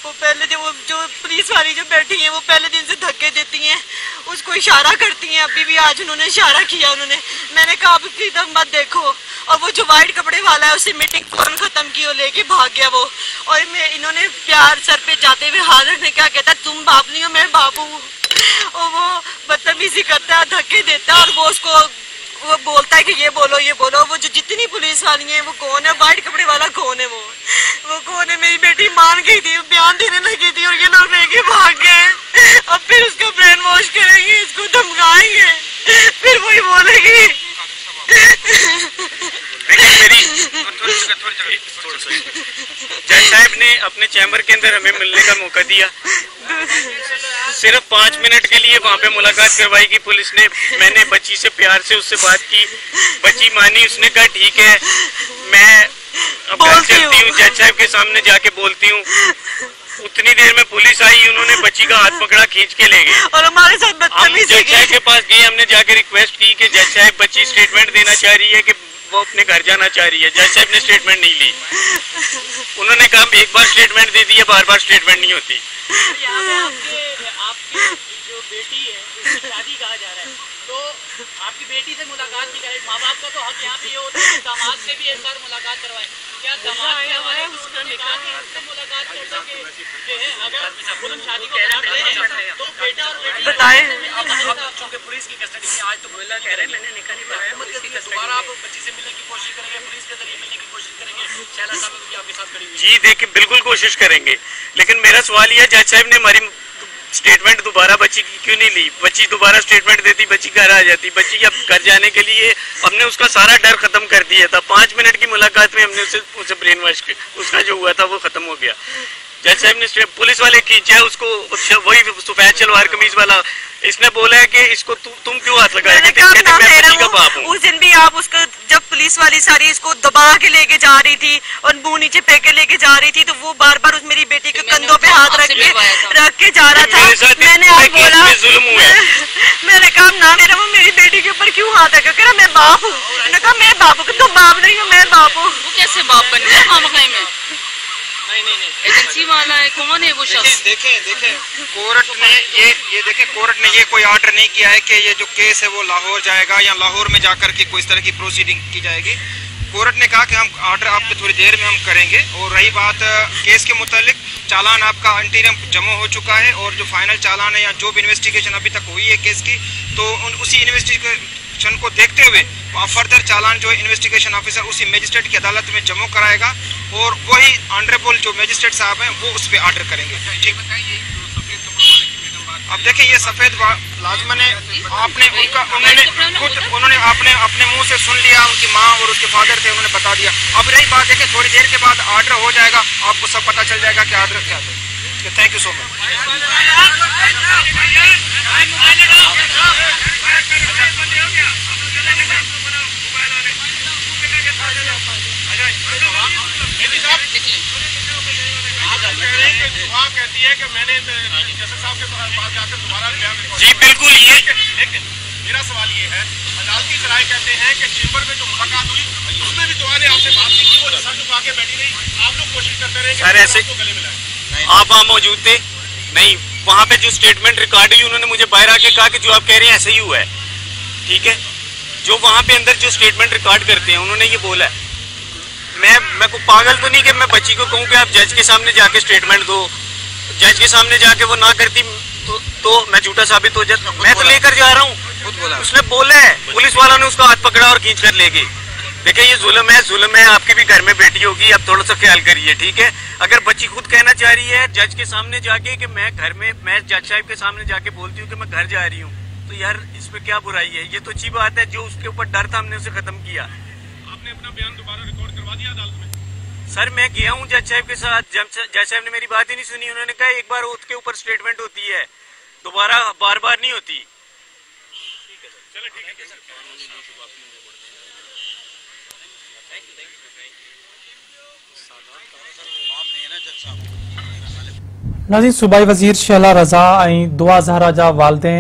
को पहले जो पुलिस वाली जो बैठी है वो पहले दिन से धक्के देती हैं, उसको इशारा करती हैं। अभी भी आज उन्होंने इशारा किया, मैंने कहा आप एकदम मत देखो। और वो जो वाइट कपड़े वाला है उससे मीटिंग कौन खत्म की, वो लेके भाग गया वो। और इन्होंने प्यार सर पे जाते हुए हाथ रखने क्या कहता, तुम बाप नहीं हो मैं बाप हूँ। और वो बदतमीजी करता है, धक्के देता है, और वो उसको वो बोलता है कि ये बोलो ये बोलो। वो जो जितनी पुलिस वाली है वो कौन है, वाइट कपड़े वाला कौन है, वो कौन है? मेरी बेटी मान गई थी, बयान देने लगी थी और ये लोग लेके भाग गए। अब फिर उसका ब्रेन वॉश करेंगे, इसको धमकाएंगे, फिर वही बोलेगी। जज साहब ने अपने चैम्बर के अंदर हमें मिलने का मौका दिया, सिर्फ 5 मिनट के लिए वहाँ पे मुलाकात करवाई कि पुलिस ने। मैंने बच्ची से प्यार से उससे बात की, बच्ची मानी, उसने कहा ठीक है मैं अब घर चलती हूँ, जज साहब के सामने जाके बोलती हूँ। उतनी देर में पुलिस आई, उन्होंने बच्ची का हाथ पकड़ा, खींच के ले गए और हमारे साथ हम जज साहब के पास गए। हमने जाके रिक्वेस्ट की कि जज साहब बच्ची स्टेटमेंट देना चाह रही है कि वो अपने घर जाना चाह रही है। जज साहब ने स्टेटमेंट नहीं ली, उन्होंने कहा एक बार स्टेटमेंट दे दी है, बार बार स्टेटमेंट नहीं होती। आपकी जो बेटी है उसकी शादी कहा जा रहा है, तो आपकी बेटी से मुलाकात भी करें। माँ बाप का तो हक यहाँ पे ये होता है, दामाद से भी एक बार मुलाकात करवाएं। क्या दामाद के हमारे उसने कहा कि उससे मुलाकात कर सके जो है, अगर शादी को तो बेटा और बेटी बताएं। चूंकि पुलिस की कस्टडी में आज तो बोला कह रहे हैं, मैंने निकाह नहीं पढ़ाया, दोबारा आप बच्ची से मिलने की कोशिश करेंगे, पुलिस के जरिए मिलने की कोशिश करेंगे। शैला साहब भी आपके साथ खड़ी हुई जी देखिए बिल्कुल कोशिश करेंगे, लेकिन मेरा सवाल यह जज साहब ने हमारी स्टेटमेंट दोबारा बच्ची की क्यों नहीं ली? बच्ची दोबारा स्टेटमेंट देती, बच्ची घर आ जाती। बच्ची अब घर जाने के लिए हमने उसका सारा डर खत्म कर दिया था। 5 मिनट की मुलाकात में हमने उसे ब्रेन वॉश, उसका जो हुआ था वो खत्म हो गया। जज साहब ने पुलिस वाले खींचा है उसको, वही सफेद सलवार कमीज वाला, इसने बोला है कि इसको तुम क्यों हाथ लगाए? मैं बच्ची का बाप हूँ। उस दिन भी आप उसको जब पुलिस वाली सारी इसको दबा के लेके जा रही थी और मुंह नीचे फेंक के लेके जा रही थी, तो वो बार बार उस मेरी बेटी के कंधों पे हाथ रख के जा रहा था। मैंने आज बोला, मैंने कहा ना मेरी बेटी के ऊपर क्यों हाथ रखा? कह रहा मैं बाप हूँ। मैंने कहा मैं बाप हूँ, तुम बाप नहीं हो मैं बाप हूँ। वो कैसे बाप बन गया? नहीं एजेंसी वाला है, कौन है वो शख्स? देखें कोर्ट ने ये कोर्ट ने ये कोई ऑर्डर नहीं किया है कि ये जो केस है वो लाहौर जाएगा या लाहौर में जाकर के कोई इस तरह की प्रोसीडिंग की जाएगी। कोर्ट ने कहा कि हम ऑर्डर आपके थोड़ी देर में हम करेंगे। और रही बात केस के मुतालिक, चालान आपका अंतरिम जमा हो चुका है और जो फाइनल चालान है या जो भी इन्वेस्टिगेशन अभी तक हुई है केस की, तो उसी इन्वेस्टिगेशन को देखते हुए फर्दर चालान जो इन्वेस्टिगेशन ऑफिसर उसी मजिस्ट्रेट की अदालत में जमा कराएगा और वही ऑनरेबल जो मजिस्ट्रेट साहब हैं वो उस पर ऑर्डर करेंगे। ठीक, अब देखिए ये सफेद लाजमा ने आपने उन्होंने आपने अपने मुंह से सुन लिया, उनकी माँ और उसके फादर थे, उन्होंने बता दिया। अब रही बात है कि थोड़ी देर के बाद ऑर्डर हो जाएगा, आपको सब पता चल जाएगा कि ऑर्डर क्या था। Thank you so much. कहती है कि मैंने जस्टिस साहब के पास जाकर दोबारा जी बिल्कुल, ये लेकिन मेरा सवाल ये है, अदालती सराय कहते हैं कि चेंबर में जो मुलाकात हुई उसमें भी दुआ ने आपसे बात नहीं की, वो सर झुका के बैठी रही, आप लोग कोशिश करते रहे सर ऐसे गले मिलाए। आप वहाँ मौजूद थे नहीं? वहाँ पे जो स्टेटमेंट रिकॉर्ड हुई उन्होंने मुझे बाहर आके कहा कि जो आप कह रहे हैं ऐसे ही हुआ है। ठीक है, जो वहाँ पे अंदर जो स्टेटमेंट रिकॉर्ड करते हैं उन्होंने ये बोला है। मैं को पागल तो नहीं कि मैं बच्ची को कहूँ कि आप जज के सामने जाके स्टेटमेंट दो, जज के सामने जाके वो ना करती तो मैं झूठा साबित हो जाता। मैं तो लेकर जा रहा हूँ, उसने बोला है, पुलिस वालों ने उसका हाथ पकड़ा और खींच कर ले गई। देखिए ये जुल्म है। आपकी भी घर में बेटी होगी, आप थोड़ा सा ख्याल करिए। ठीक है, अगर बच्ची खुद कहना चाह रही है जज के सामने जाके कि मैं घर में, मैं जज साहब के सामने जाके बोलती हूँ कि मैं घर जा रही हूँ, तो यार इसमें क्या बुराई है? ये तो अच्छी बात है, जो उसके ऊपर डर था हमने उसे खत्म किया। आपने अपना बयान दोबारा रिकॉर्ड करवा दिया अदालत में? सर मैं गया हूँ जज साहब के साथ, जज साहब ने मेरी बात ही नहीं सुनी। उन्होंने कहा एक बार उसके ऊपर स्टेटमेंट होती है, दोबारा बार बार नहीं होती। ठीक है सर, चलो ठीक है सर। नाज़रीन, सूबाई वज़ीर शैला रज़ा ऐं दुआ ज़हरा जा वालिदैन